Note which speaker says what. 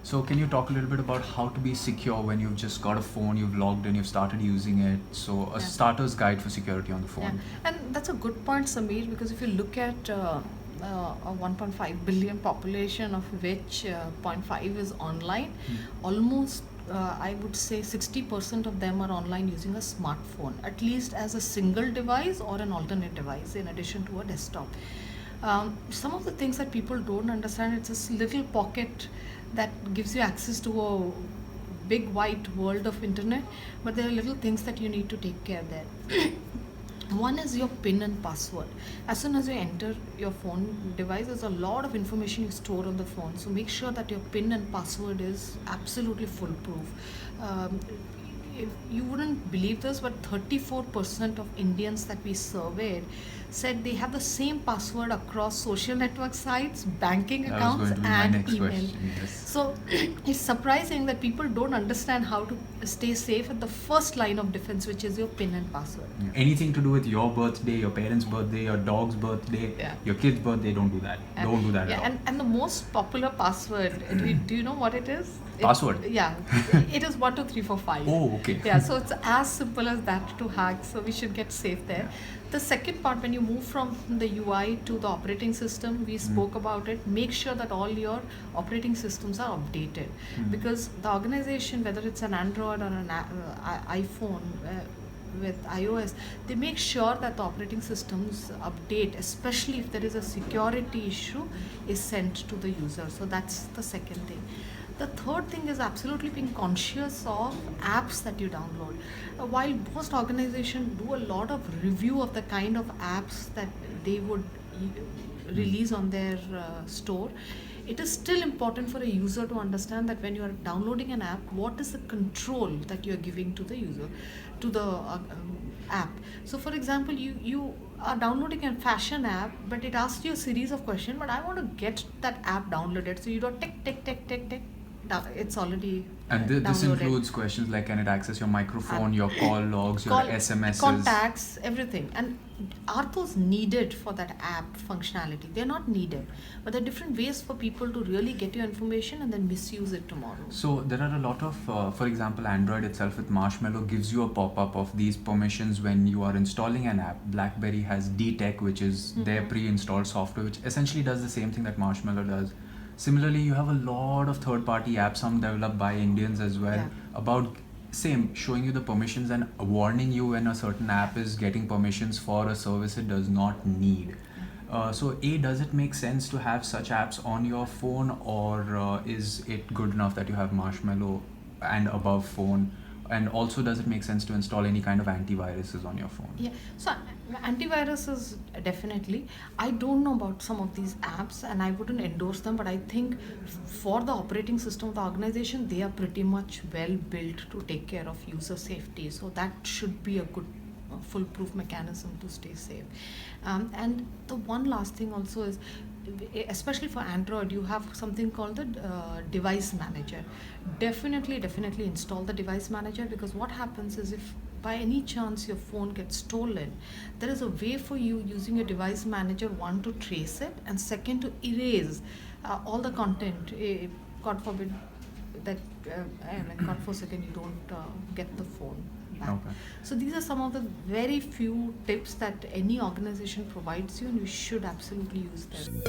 Speaker 1: So can you talk a little bit about how to be secure when you've just got a phone, you've logged in, you've started using it? So a starter's guide for security on the
Speaker 2: Yeah,
Speaker 1: phone.
Speaker 2: and that's a good point, Sameer, because if you look at a 1.5 billion population, of which zero point 0.5 is online, almost I would say 60% of them are online using a smartphone, at least as a single device or an alternate device in addition to a desktop. Some of the things that people don't understand, it's this little pocket that gives you access to a big wide world of internet, but there are little things that you need to take care there. One is your PIN and password. As soon as you enter your phone device, there's a lot of information you store on the phone. So make sure that your PIN and password is absolutely foolproof. Um, if you wouldn't believe this, but 34% of Indians that we surveyed said they have the same password across social network sites, banking
Speaker 1: That was
Speaker 2: accounts,
Speaker 1: going to be my
Speaker 2: and
Speaker 1: next
Speaker 2: email.
Speaker 1: question. Yes.
Speaker 2: So it's surprising that people don't understand how to stay safe at the first line of defense, which is your PIN and password.
Speaker 1: Yeah. Anything to do with your birthday, your parents' birthday, your dog's birthday,
Speaker 2: Yeah.
Speaker 1: your kid's birthday, don't do that. Don't do that
Speaker 2: Yeah,
Speaker 1: at all.
Speaker 2: and the most popular password, do you know what it is?
Speaker 1: Password?
Speaker 2: Yeah, it is 12345.
Speaker 1: Oh, okay.
Speaker 2: Yeah, so it's as simple as that to hack. So we should get safe there. The second part, when you move from the UI to the operating system, we spoke about it. Make sure that all your operating systems are updated, because the organization, whether it's an Android or an iPhone. With iOS, they make sure that the operating systems update, especially if there is a security issue, is sent to the user. So that's the second thing. The third thing is absolutely being conscious of apps that you download. While most organizations do a lot of review of the kind of apps that they would release on their store, it is still important for a user to understand that when you are downloading an app, what is the control that you are giving to the user, to the app. So for example, you are downloading a fashion app, but it asks you a series of questions, but I want to get that app downloaded, so you do tick, it's already
Speaker 1: And this
Speaker 2: downloaded.
Speaker 1: includes questions like, can it access your microphone, your call logs, your
Speaker 2: Call,
Speaker 1: SMSs?
Speaker 2: contacts, everything. And are those needed for that app functionality? They're not needed, but there are different ways for people to really get your information and then misuse it tomorrow.
Speaker 1: So there are a lot of, for example, Android itself with Marshmallow gives you a pop-up of these permissions when you are installing an app. BlackBerry has DTech, which is their pre-installed software, which essentially does the same thing that Marshmallow does. Similarly, you have a lot of third-party apps, some developed by Indians as well,
Speaker 2: Yeah.
Speaker 1: about same showing you the permissions and warning you when a certain app is getting permissions for a service it does not need. So A, does it make sense to have such apps on your phone, or is it good enough that you have Marshmallow and above phone? And also, does it make sense to install any kind of antiviruses on your phone?
Speaker 2: Yeah, so antivirus is definitely. I don't know about some of these apps and I wouldn't endorse them, but I think for the operating system of the organization, they are pretty much well built to take care of user safety. So that should be a good foolproof mechanism to stay safe. And the one last thing also is, especially for Android, you have something called the device manager. Definitely install the device manager, because what happens is, if by any chance your phone gets stolen, there is a way for you using a device manager, one, to trace it, and second, to erase all the content. God forbid that God forsake you don't get the phone back.
Speaker 1: Okay.
Speaker 2: So these are some of the very few tips that any organization provides you, and you should absolutely use them.